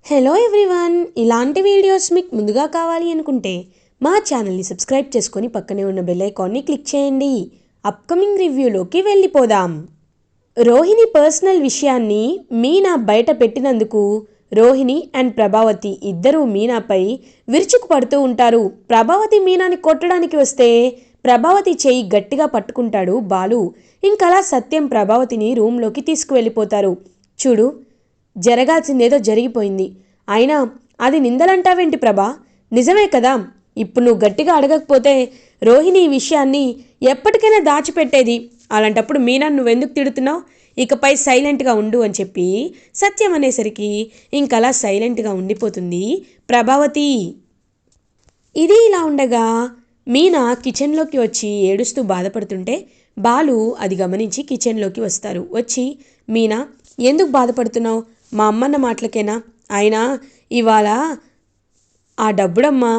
Hello everyone, ఇలాంటి videos మీకు ముందుగా కావాలి అనుకుంటే మా ఛానల్ని సబ్స్క్రైబ్ చేసుకొని పక్కనే ఉన్న బెల్ ఐకాన్ని క్లిక్ చేయండి. అప్కమింగ్ రివ్యూలోకి వెళ్ళిపోదాం. రోహిణి పర్సనల్ విషయాన్ని మీనా బయట పెట్టినందుకు రోహిణి అండ్ ప్రభావతి ఇద్దరూ మీనాపై విరుచుకుపడుతూ ఉంటారు. ప్రభావతి మీనాని కొట్టడానికి వస్తే ప్రభావతి చేయి గట్టిగా పట్టుకుంటాడు బాలు. ఇంకలా సత్యం ప్రభావతిని రూమ్లోకి తీసుకువెళ్ళిపోతారు. చూడు, జరగాల్సిందేదో జరిగిపోయింది. అయినా అది నిందలంటావేంటి ప్రభా? నిజమే కదా. ఇప్పుడు నువ్వు గట్టిగా అడగకపోతే రోహిణి ఈ విషయాన్ని ఎప్పటికైనా దాచిపెట్టేది. అలాంటప్పుడు మీనా నువ్వెందుకు తిడుతున్నావు? ఇకపై సైలెంట్గా ఉండు అని చెప్పి సత్యం అనేసరికి ఇంకలా సైలెంట్గా ఉండిపోతుంది ప్రభావతి. ఇది ఇలా ఉండగా మీనా కిచెన్లోకి వచ్చి ఏడుస్తూ బాధపడుతుంటే బాలు అది గమనించి కిచెన్లోకి వస్తారు. వచ్చి, మీనా ఎందుకు బాధపడుతున్నావు? మా అమ్మన్న మాటలకేనా? అయినా ఇవాళ ఆ డబ్బుడమ్మా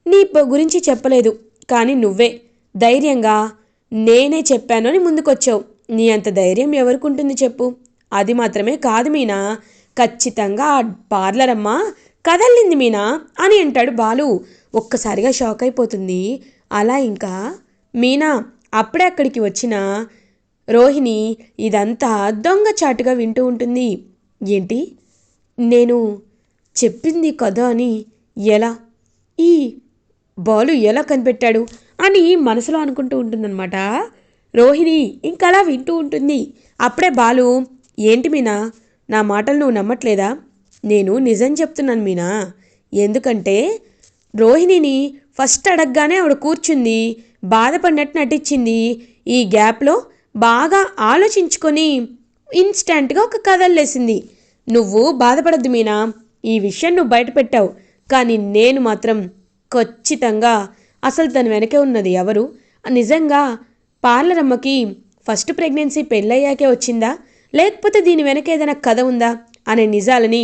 నీ గురించి చెప్పలేదు, కానీ నువ్వే ధైర్యంగా నేనే చెప్పాను అని ముందుకొచ్చావు. నీ అంత ధైర్యం ఎవరికి ఉంటుంది చెప్పు? అది మాత్రమే కాదు మీనా, ఖచ్చితంగా ఆ పార్లర్ అమ్మా కదల్లింది మీనా అని అంటాడు బాలు. ఒక్కసారిగా షాక్ అయిపోతుంది. అలా ఇంకా మీనా అప్పుడే అక్కడికి వచ్చిన రోహిణి ఇదంతా దొంగచాటుగా వింటూ ఉంటుంది. ఏంటి, నేను చెప్పింది కదా అని ఎలా ఈ బాలు ఎలా కనిపెట్టాడు అని మనసులో అనుకుంటూ ఉంటుందన్నమాట రోహిణి. ఇంకలా వింటూ ఉంటుంది. అప్పుడే బాలు, ఏంటి మీనా, నా మాటలు నువ్వు నమ్మట్లేదా? నేను నిజం చెప్తున్నాను మీనా. ఎందుకంటే రోహిణిని ఫస్ట్ అడగగానే ఆవిడ కూర్చుంది, బాధపడినట్టు నటించింది. ఈ గ్యాప్లో బాగా ఆలోచించుకొని ఇన్స్టెంట్గా ఒక కథల్లేసింది. నువ్వు బాధపడద్దు మీనా, ఈ విషయం నువ్వు బయట పెట్టావు, కానీ నేను మాత్రం ఖచ్చితంగా అసలు తన వెనకే ఉన్నది ఎవరు? నిజంగా పార్లర్ అమ్మకి ఫస్ట్ ప్రెగ్నెన్సీ పెళ్ళయ్యాకే వచ్చిందా, లేకపోతే దీని వెనక ఏదైనా కథ ఉందా అనే నిజాలని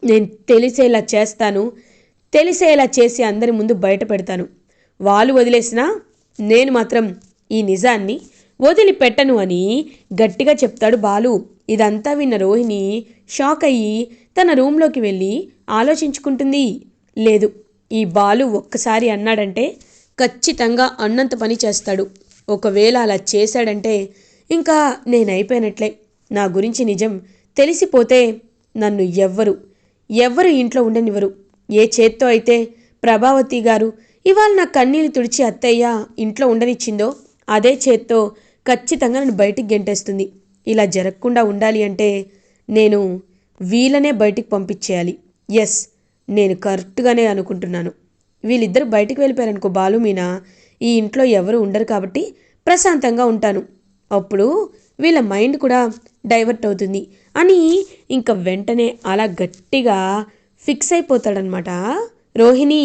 నేను తెలిసేలా చేస్తాను. తెలిసేలా చేసి అందరి ముందు బయట పెడతాను. వాళ్ళు వదిలేసినా నేను మాత్రం ఈ నిజాన్ని వదిలిపెట్టను అని గట్టిగా చెప్తాడు బాలు. ఇదంతా విన్న రోహిణి షాక్ అయ్యి తన రూమ్లోకి వెళ్ళి ఆలోచించుకుంటుంది. లేదు, ఈ బాలు ఒక్కసారి అన్నాడంటే ఖచ్చితంగా అన్నంత పని చేస్తాడు. ఒకవేళ అలా చేశాడంటే ఇంకా నేనైపోయినట్లే. నా గురించి నిజం తెలిసిపోతే నన్ను ఎవ్వరు ఇంట్లో ఉండనివ్వరు. ఏ చేత్తో అయితే ప్రభావతి గారు ఇవాళ నా కన్నీళ్ళు తుడిచి అత్తయ్య ఇంట్లో ఉండనిచ్చిందో అదే చేత్తో ఖచ్చితంగా నన్ను బయటికి గెంటేస్తుంది. ఇలా జరగకుండా ఉండాలి అంటే నేను వీళ్ళనే బయటికి పంపించేయాలి. ఎస్, నేను కరెక్ట్గానే అనుకుంటున్నాను. వీళ్ళిద్దరూ బయటికి వెళ్ళిపోయారనుకో బాలు మీనా, ఈ ఇంట్లో ఎవరు ఉండరు కాబట్టి ప్రశాంతంగా ఉంటాను. అప్పుడు వీళ్ళ మైండ్ కూడా డైవర్ట్ అవుతుంది అని ఇంక వెంటనే అలా గట్టిగా ఫిక్స్ అయిపోతాడనమాట రోహిణి.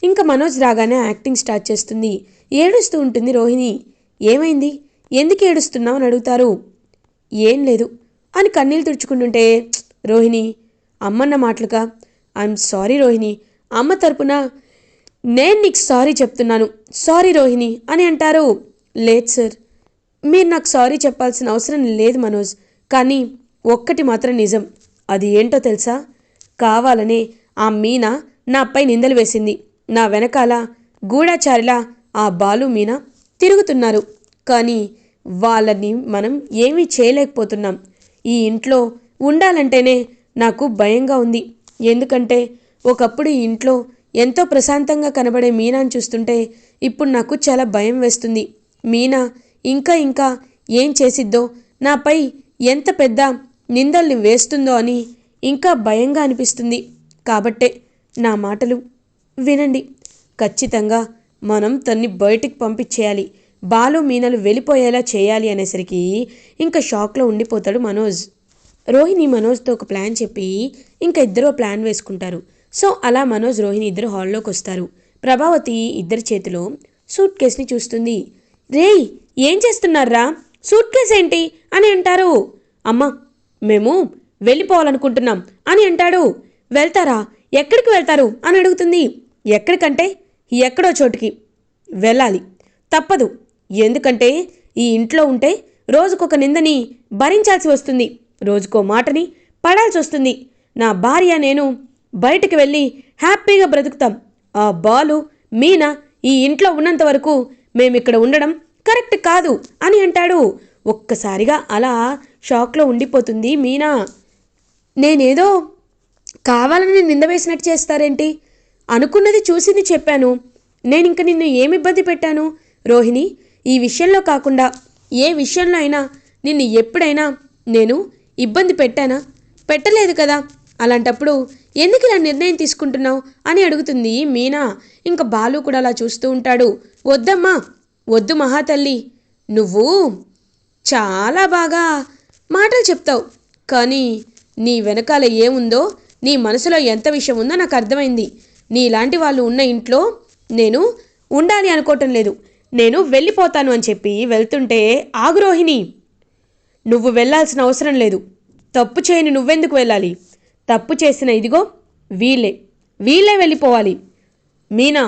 ఇంకా మనోజ్ రాగానే యాక్టింగ్ స్టార్ట్ చేస్తుంది. ఏడుస్తూ ఉంటుంది రోహిణి. ఏమైంది, ఎందుకు ఏడుస్తున్నావు అని అడుగుతారు. ఏం లేదు అని కన్నీళ్ళు తుడుచుకుంటుంటే, రోహిణి అమ్మన్న మాటలుగా ఐఎమ్ సారీ రోహిణి, అమ్మ తరపున నేను నీకు సారీ చెప్తున్నాను, సారీ రోహిణి అని అంటారు. లేదు సార్, మీరు నాకు సారీ చెప్పాల్సిన అవసరం లేదు మనోజ్, కానీ ఒక్కటి మాత్రం నిజం. అది ఏంటో తెలుసా? కావాలనే ఆ మీనా నాపై నిందలు వేసింది. నా వెనకాల గూఢాచారిలా ఆ బాలు మీనా తిరుగుతున్నారు. కానీ వాళ్ళని మనం ఏమీ చేయలేకపోతున్నాం. ఈ ఇంట్లో ఉండాలంటేనే నాకు భయంగా ఉంది. ఎందుకంటే ఒకప్పుడు ఈ ఇంట్లో ఎంతో ప్రశాంతంగా కనబడే మీనాను చూస్తుంటే ఇప్పుడు నాకు చాలా భయం వేస్తుంది. మీనా ఇంకా ఏం చేసిద్దో, నాపై ఎంత పెద్ద నిందల్ని వేస్తుందో అని ఇంకా భయంగా అనిపిస్తుంది. కాబట్టే నా మాటలు వినండి. ఖచ్చితంగా మనం తన్ని బయటికి పంపించేయాలి, బాలు మీనలు వెళ్ళిపోయేలా చేయాలి అనేసరికి ఇంకా షాక్లో ఉండిపోతాడు మనోజ్. రోహిణి మనోజ్తో ఒక ప్లాన్ చెప్పి ఇంకా ఇద్దరు ప్లాన్ వేసుకుంటారు. సో అలా మనోజ్ రోహిణి ఇద్దరు హాల్లోకి వస్తారు. ప్రభావతి ఇద్దరి చేతిలో సూట్ కేస్ని చూస్తుంది. రేయ్, ఏం చేస్తున్నారా? సూట్ కేస్ ఏంటి అని అంటారు. అమ్మా, మేము వెళ్ళిపోవాలనుకుంటున్నాం అని అంటాడు. వెళ్తారా? ఎక్కడికి వెళ్తారు అని అడుగుతుంది. ఎక్కడికంటే ఎక్కడో చోటుకి వెళ్ళాలి, తప్పదు. ఎందుకంటే ఈ ఇంట్లో ఉంటే రోజుకొక నిందని భరించాల్సి వస్తుంది, రోజుకో మాటని పడాల్సి వస్తుంది. నా భార్య నేను బయటికి వెళ్ళి హ్యాపీగా బ్రతుకుతాం. ఆ బాలు మీనా ఈ ఇంట్లో ఉన్నంత వరకు మేమిక్కడ ఉండడం కరెక్ట్ కాదు అని అంటాడు. ఒక్కసారిగా అలా షాక్లో ఉండిపోతుంది మీనా. నేనేదో కావాలని నింద వేసినట్టు చేస్తారేంటి? అనుకున్నది చూసింది చెప్పాను. నేనింక నిన్ను ఏమి ఇబ్బంది పెట్టాను రోహిణి? ఈ విషయంలో కాకుండా ఏ విషయంలో అయినా నిన్ను ఎప్పుడైనా నేను ఇబ్బంది పెట్టానా? పెట్టలేదు కదా. అలాంటప్పుడు ఎందుకు ఇలా నిర్ణయం తీసుకుంటున్నావు అని అడుగుతుంది మీనా. ఇంకా బాలు కూడా అలా చూస్తూ ఉంటాడు. వద్దమ్మా, వద్దు మహాతల్లి, నువ్వు చాలా బాగా మాటలు చెప్తావు, కానీ నీ వెనకాల ఏముందో, నీ మనసులో ఎంత విషయం ఉందో నాకు అర్థమైంది. నీలాంటి వాళ్ళు ఉన్న ఇంట్లో నేను ఉండాలి అనుకోవటం లేదు. నేను వెళ్ళిపోతాను అని చెప్పి వెళ్తుంటే, ఆగు రోహిణి, నువ్వు వెళ్ళాల్సిన అవసరం లేదు. తప్పు చేయని నువ్వెందుకు వెళ్ళాలి? తప్పు చేసిన ఇదిగో వీళ్ళే వెళ్ళిపోవాలి. మీనా,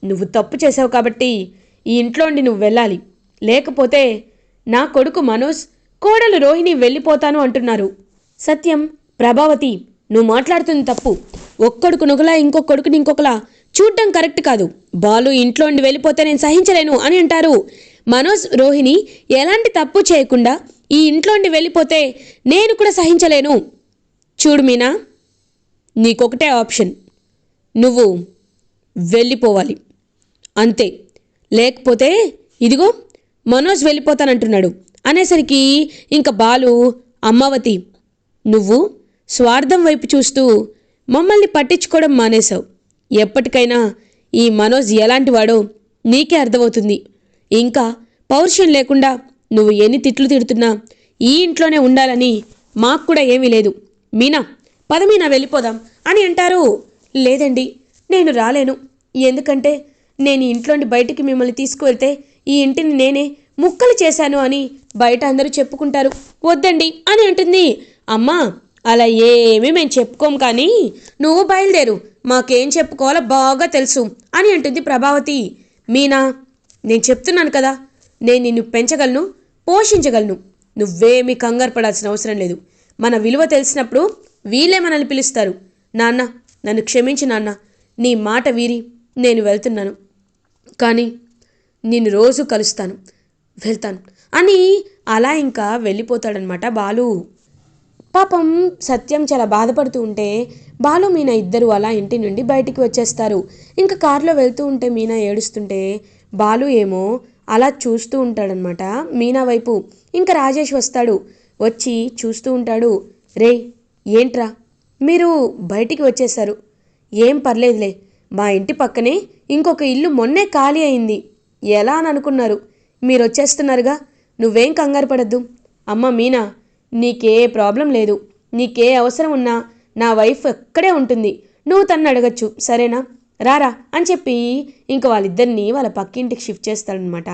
నువ్వు తప్పు చేసావు కాబట్టి ఈ ఇంట్లోండి నువ్వు వెళ్ళాలి. లేకపోతే నా కొడుకు మనోజ్, కోడలు రోహిణి వెళ్ళిపోతాను అంటున్నారు. సత్యం, ప్రభావతి, నువ్వు మాట్లాడుతుంది తప్పు. ఒక్కడుకు నుగలా ఇంకొకడుకుని ఇంకొకలా చూడ్డం కరెక్ట్ కాదు. బాలు ఇంట్లోండి వెళ్ళిపోతే నేను సహించలేను అని అంటారు. మనోజ్, రోహిణి ఎలాంటి తప్పు చేయకుండా ఈ ఇంట్లోండి వెళ్ళిపోతే నేను కూడా సహించలేను. చూడు మీనా, నీకొకటే ఆప్షన్, నువ్వు వెళ్ళిపోవాలి అంతే. లేకపోతే ఇదిగో మనోజ్ వెళ్ళిపోతానంటున్నాడు అనేసరికి ఇంకా బాలు, అమ్మావతి, నువ్వు స్వార్థం వైపు చూస్తూ మమ్మల్ని పట్టించుకోవడం మానేశావు. ఎప్పటికైనా ఈ మనోజ్ ఎలాంటి వాడో నీకే అర్థమవుతుంది. ఇంకా పౌరుషం లేకుండా నువ్వు ఎన్ని తిట్లు తిడుతున్నా ఈ ఇంట్లోనే ఉండాలని మాకు కూడా ఏమీ లేదు. మీనా, పద మీనా, వెళ్ళిపోదాం అని అంటారు. లేదండి, నేను రాలేను. ఎందుకంటే నేను ఇంట్లోండి బయటికి మిమ్మల్ని తీసుకువెళ్తే ఈ ఇంటిని నేనే ముక్కలు చేశాను అని బయట అందరూ చెప్పుకుంటారు. వద్దండి అని అంటుంది. అమ్మా, అలా ఏమీ మేము చెప్పుకోం, కానీ నువ్వు బయలుదేరు, మాకేం చెప్పుకోవాలో బాగా తెలుసు అని అంటుంది ప్రభావతి. మీనా, నేను చెప్తున్నాను కదా, నేను నిన్ను పెంచగలను, పోషించగలను. నువ్వేమీ కంగారు పడాల్సిన అవసరం లేదు. మన విలువ తెలిసినప్పుడు వీళ్ళే మనల్ని పిలుస్తారు. నాన్న, నన్ను క్షమించి నాన్న, నీ మాట వీరి నేను వెళ్తున్నాను, కానీ నిన్ను రోజు కలుస్తాను, వెళ్తాను అని అలా ఇంకా వెళ్ళిపోతాడనమాట బాలు. పాపం సత్యం చాలా బాధపడుతూ ఉంటే బాలు మీనా ఇద్దరు అలా ఇంటి నుండి బయటికి వచ్చేస్తారు. ఇంకా కారులో వెళ్తూ ఉంటే మీనా ఏడుస్తుంటే బాలు ఏమో అలా చూస్తూ ఉంటాడనమాట మీనా వైపు. ఇంకా రాజేష్ వస్తాడు. వచ్చి చూస్తూ ఉంటాడు. రే, ఏంట్రా మీరు బయటికి వచ్చేశారు? ఏం పర్లేదులే, మా ఇంటి పక్కనే ఇంకొక ఇల్లు మొన్నే ఖాళీ అయింది. ఎలా అని అనుకున్నారు? మీరు వచ్చేస్తున్నారుగా, నువ్వేం కంగారు పడద్దు. అమ్మ మీనా, నీకే ప్రాబ్లం లేదు. నీకే అవసరం ఉన్నా నా వైఫ్ ఎక్కడే ఉంటుంది. నువ్వు తన్ను అడగచ్చు, సరేనా? రారా అని చెప్పి ఇంక వాళ్ళిద్దరినీ వాళ్ళ పక్కింటికి షిఫ్ట్ చేస్తాడనమాట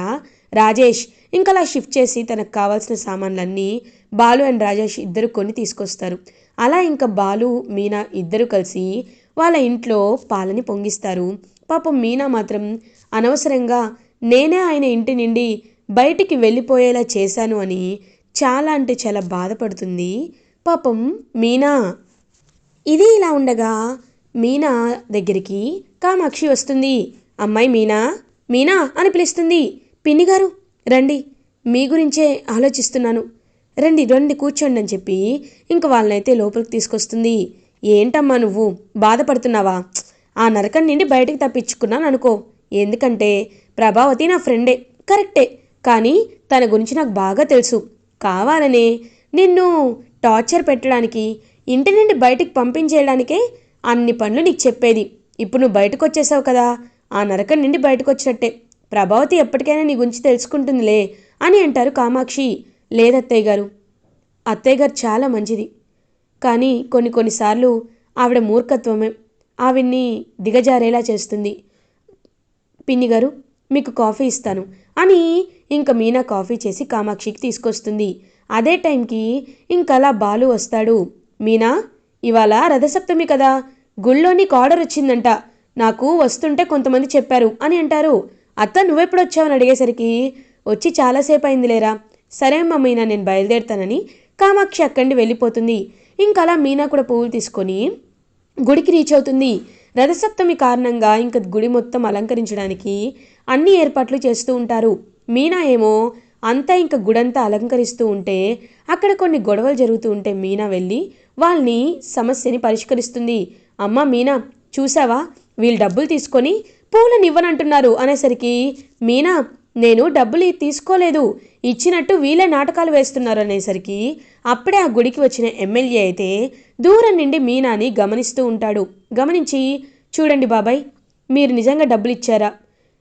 రాజేష్. ఇంకా అలా షిఫ్ట్ చేసి తనకు కావాల్సిన సామాన్లన్నీ బాలు అండ్ రాజేష్ ఇద్దరు కొని తీసుకొస్తారు. అలా ఇంకా బాలు మీనా ఇద్దరు కలిసి వాళ్ళ ఇంట్లో పాలని పొంగిస్తారు. పాపం మీనా మాత్రం అనవసరంగా నేనే ఆయన ఇంటి నుండి బయటికి వెళ్ళిపోయేలా చేశాను అని చాలా అంటే చాలా బాధపడుతుంది పాపం మీనా. ఇది ఇలా ఉండగా మీనా దగ్గరికి కామాక్షి వస్తుంది. అమ్మాయి మీనా, మీనా అని పిలుస్తుంది. పిన్ని గారు రండి, మీ గురించే ఆలోచిస్తున్నాను, రండి రండి కూర్చోండి అని చెప్పి ఇంక వాళ్ళనైతే లోపలికి తీసుకొస్తుంది. ఏంటమ్మా నువ్వు బాధపడుతున్నావా? ఆ నరకం నుండి బయటికి తప్పించుకున్నాను అనుకో. ఎందుకంటే ప్రభావతి నా ఫ్రెండే, కరెక్టే, కానీ తన గురించి నాకు బాగా తెలుసు. కావాలనే నిన్ను టార్చర్ పెట్టడానికి, ఇంటి నుండి బయటికి పంపించేయడానికే అన్ని పనులు నీకు చెప్పేది. ఇప్పుడు నువ్వు బయటకు వచ్చేసావు కదా, ఆ నరకం నుండి బయటకు వచ్చినట్టే. ప్రభావతి ఎప్పటికైనా నీ గురించి తెలుసుకుంటుందిలే అని అంటారు కామాక్షి. లేదత్తయ్య గారు, అత్తయ్య గారు చాలా మంచిది, కానీ కొన్నిసార్లు ఆవిడ మూర్ఖత్వమే ఆవిడ్ని దిగజారేలా చేస్తుంది. పిన్ని గారు, మీకు కాఫీ ఇస్తాను అని ఇంకా మీనా కాఫీ చేసి కామాక్షికి తీసుకొస్తుంది. అదే టైంకి ఇంకలా బాలు వస్తాడు. మీనా, ఇవాళ రథసప్తమి కదా, గుళ్ళో నీకు ఆర్డర్ వచ్చిందంట, నాకు వస్తుంటే కొంతమంది చెప్పారు అని అంటారు. అత్త, నువ్వెప్పుడు వచ్చావని అడిగేసరికి వచ్చి చాలాసేపు అయిందిలేరా. సరే అమ్మ మీనా, నేను బయలుదేరుతానని కామాక్షి అక్కడి వెళ్ళిపోతుంది. ఇంకా అలా మీనా కూడా పువ్వులు తీసుకొని గుడికి రీచ్ అవుతుంది. రథసప్తమి కారణంగా ఇంకా గుడి మొత్తం అలంకరించడానికి అన్ని ఏర్పాట్లు చేస్తూ ఉంటారు. మీనా ఏమో అంతా ఇంకా గుడంతా అలంకరిస్తూ ఉంటే అక్కడ కొన్ని గొడవలు జరుగుతూ ఉంటే మీనా వెళ్ళి వాళ్ళని సమస్యని పరిష్కరిస్తుంది. అమ్మ మీనా, చూసావా, వీళ్ళు డబ్బులు తీసుకొని పూలను ఇవ్వనంటున్నారు అనేసరికి మీనా, నేను డబ్బులు తీసుకోలేదు, ఇచ్చినట్టు వీళ్ళే నాటకాలు వేస్తున్నారు అనేసరికి అప్పుడే ఆ గుడికి వచ్చిన ఎమ్మెల్యే అయితే దూరం నుండి మీనాని గమనిస్తూ ఉంటాడు. గమనించి, చూడండి బాబాయ్, మీరు నిజంగా డబ్బులు ఇచ్చారా?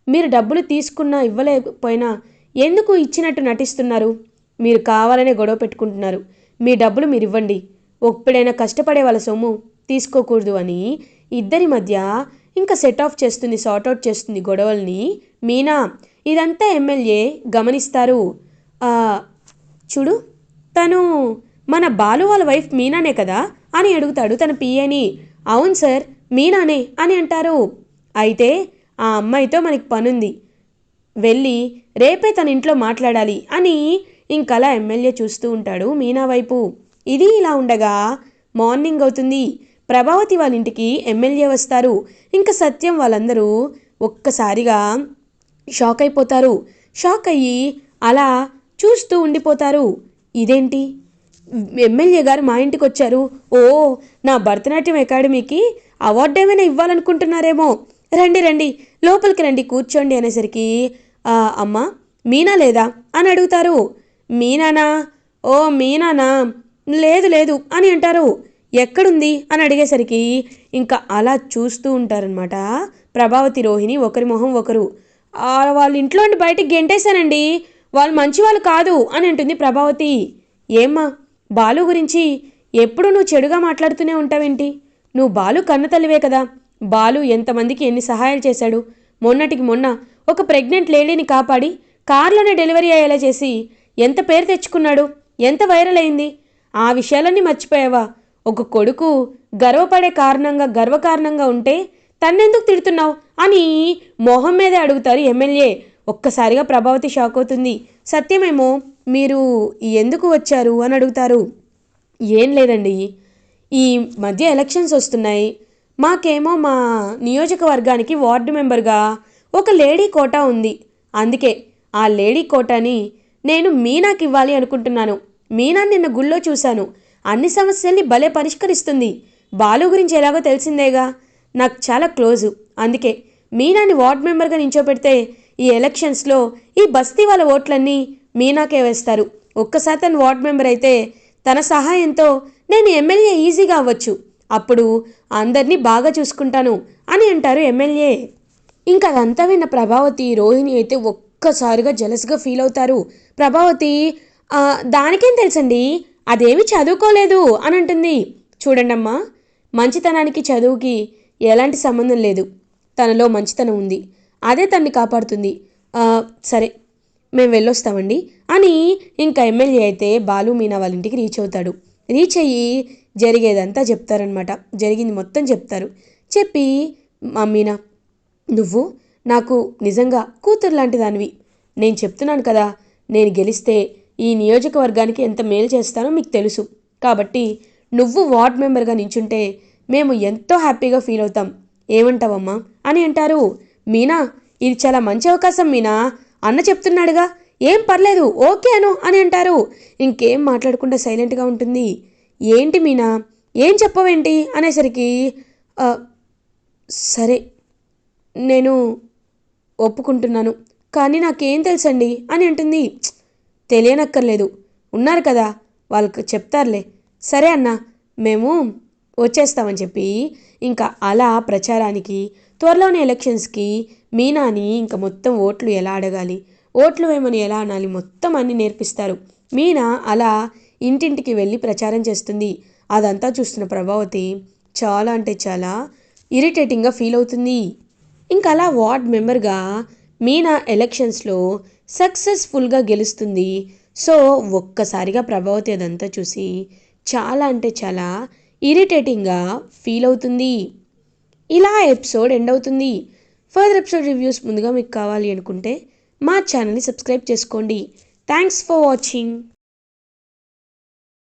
మీరు డబ్బులు తీసుకున్నా ఇవ్వలేకపోయినా ఎందుకు ఇచ్చినట్టు నటిస్తున్నారు? మీరు కావాలనే గొడవ పెట్టుకుంటున్నారు. మీ డబ్బులు మీరు ఇవ్వండి. ఎప్పుడైనా కష్టపడే వాళ్ళ సొమ్ము తీసుకోకూడదు అని ఇద్దరి మధ్య ఇంకా సెట్ ఆఫ్ చేస్తుంది, సార్ట్అవుట్ చేస్తుంది గొడవల్ని మీనా. ఇదంతా ఎమ్మెల్యే గమనిస్తారు. చూడు, తను మన బాలు వాళ్ళ వైఫ్ మీనానే కదా అని అడుగుతాడు తన పిఏని. అవును సార్, మీనానే అని అంటారు. అయితే ఆ అమ్మాయితో మనకి పనుంది, వెళ్ళి రేపే తన ఇంట్లో మాట్లాడాలి అని ఇంకలా ఎమ్మెల్యే చూస్తూ ఉంటాడు మీనా వైపు. ఇది ఇలా ఉండగా మార్నింగ్ అవుతుంది. ప్రభావతి వాళ్ళ ఇంటికి ఎమ్మెల్యే వస్తారు. ఇంకా సత్యం వాళ్ళందరూ ఒక్కసారిగా షాక్ అయిపోతారు. షాక్ అయ్యి అలా చూస్తూ ఉండిపోతారు. ఇదేంటి, ఎమ్మెల్యే గారు మా ఇంటికి వచ్చారు, ఓ నా భరతనాట్యం అకాడమీకి అవార్డు ఏమైనా ఇవ్వాలనుకుంటున్నారేమో, రండి రండి లోపలికి రండి కూర్చోండి అనేసరికి అమ్మ మీనా లేదా అని అడుగుతారు. మీనానా? ఓ మీనానా, లేదు లేదు అని అంటారు. ఎక్కడుంది అని అడిగేసరికి ఇంకా అలా చూస్తూ ఉంటారనమాట ప్రభావతి రోహిణి ఒకరి మొహం ఒకరు. వాళ్ళ ఇంట్లో నుండి బయటికి గెంటేశానండి, వాళ్ళు మంచి వాళ్ళు కాదు అని అంటుంది ప్రభావతి. ఏమ్మా, బాలు గురించి ఎప్పుడు నువ్వు చెడుగా మాట్లాడుతూనే ఉంటావేంటి? నువ్వు బాలు కన్న తల్లివే కదా. బాలు ఎంతమందికి ఎన్ని సహాయాలు చేశాడు. మొన్నటికి మొన్న ఒక ప్రెగ్నెంట్ లేడీని కాపాడి కార్లోనే డెలివరీ అయ్యేలా చేసి ఎంత పేరు తెచ్చుకున్నాడు, ఎంత వైరల్ అయింది. ఆ విషయాలన్నీ మర్చిపోయావా? ఒక కొడుకు గర్వకారణంగా ఉంటే తన్నెందుకు తిడుతున్నావు అని మొహం మీదే అడుగుతారు ఎమ్మెల్యే. ఒక్కసారిగా ప్రభావతి షాక్ అవుతుంది. సత్యమేమో, మీరు ఎందుకు వచ్చారు అని అడుగుతారు. ఏం లేదండి, ఈ మధ్య ఎలక్షన్స్ వస్తున్నాయి, మాకేమో మా నియోజకవర్గానికి వార్డు మెంబర్గా ఒక లేడీ కోటా ఉంది. అందుకే ఆ లేడీ కోటాని నేను మీనాకి ఇవ్వాలి అనుకుంటున్నాను. మీనా నిన్న గుళ్ళో చూశాను, అన్ని సమస్యల్ని భలే పరిష్కరిస్తుంది. బాలు గురించి ఎలాగో తెలిసిందేగా, నాకు చాలా క్లోజు. అందుకే మీనాని వార్డు మెంబర్గా నించోపెడితే ఈ ఎలక్షన్స్లో ఈ బస్తీ వాళ్ళ ఓట్లన్నీ మీనాకే వేస్తారు. ఒక్కసారి తను వార్డు మెంబర్ అయితే తన సహాయంతో నేను ఎమ్మెల్యే ఈజీగా అవ్వచ్చు. అప్పుడు అందరినీ బాగా చూసుకుంటాను అని అంటారు ఎమ్మెల్యే. ఇంకా అదంతా విన్న ప్రభావతి రోహిణి అయితే ఒక్కసారిగా జలస్గా ఫీల్ అవుతారు. ప్రభావతి, దానికేం తెలుసండి, అదేమి చదువుకోలేదు అని అంటుంది. చూడండమ్మా, మంచితనానికి చదువుకి ఎలాంటి సంబంధం లేదు. తనలో మంచితనం ఉంది, అదే తన్ని కాపాడుతుంది. సరే, మేము వెళ్ళొస్తామండి అని ఇంకా ఎమ్మెల్యే అయితే బాలు మీనా వాళ్ళ ఇంటికి రీచ్ అవుతాడు. రీచ్ అయ్యి జరిగేదంతా చెప్తారనమాట. జరిగింది మొత్తం చెప్తారు. చెప్పి, మీనా, నువ్వు నాకు నిజంగా కూతురు లాంటి దానివి. నేను చెప్తున్నాను కదా, నేను గెలిస్తే ఈ నియోజకవర్గానికి ఎంత మేలు చేస్తానో మీకు తెలుసు. కాబట్టి నువ్వు వార్డ్ మెంబర్గా నించుంటే మేము ఎంతో హ్యాపీగా ఫీల్ అవుతాం. ఏమంటావమ్మా అని అంటారు. మీనా, ఇది చాలా మంచి అవకాశం మీనా, అన్న చెప్తున్నాడుగా, ఏం పర్లేదు ఓకే అను అని అంటారు. ఇంకేం మాట్లాడకుండా సైలెంట్గా ఉంటుంది. ఏంటి మీనా, ఏం చెప్పవేంటి అనేసరికి సరే నేను ఒప్పుకుంటున్నాను, కానీ నాకేం తెలుసండి అని అంటుంది. తెలియనక్కర్లేదు, ఉన్నారు కదా వాళ్ళకి చెప్తారులే. సరే అన్న, మేము వచ్చేస్తామని చెప్పి ఇంకా అలా ప్రచారానికి త్వరలోనే ఎలక్షన్స్కి మీనాని ఇంకా మొత్తం ఓట్లు ఎలా అడగాలి, ఓట్లు వేయమని ఎలా అనాలి మొత్తం అన్నీ నేర్పిస్తారు. మీనా అలా ఇంటింటికి వెళ్ళి ప్రచారం చేస్తుంది. అదంతా చూస్తున్న ప్రభావతి చాలా అంటే చాలా ఇరిటేటింగ్గా ఫీల్ అవుతుంది. ఇంకా అలా వార్డ్ మెంబర్గా మీనా ఎలక్షన్స్లో సక్సెస్ఫుల్గా గెలుస్తుంది. సో ఒక్కసారిగా ప్రభావతి అదంతా చూసి చాలా అంటే చాలా ఇరిటేటింగ్గా ఫీల్ అవుతుంది. ఇలా ఎపిసోడ్ ఎండ్ అవుతుంది. ఫర్దర్ ఎపిసోడ్ రివ్యూస్ ముందుగా మీకు కావాలి అనుకుంటే మా ఛానల్ని సబ్స్క్రైబ్ చేసుకోండి. Thanks for watching.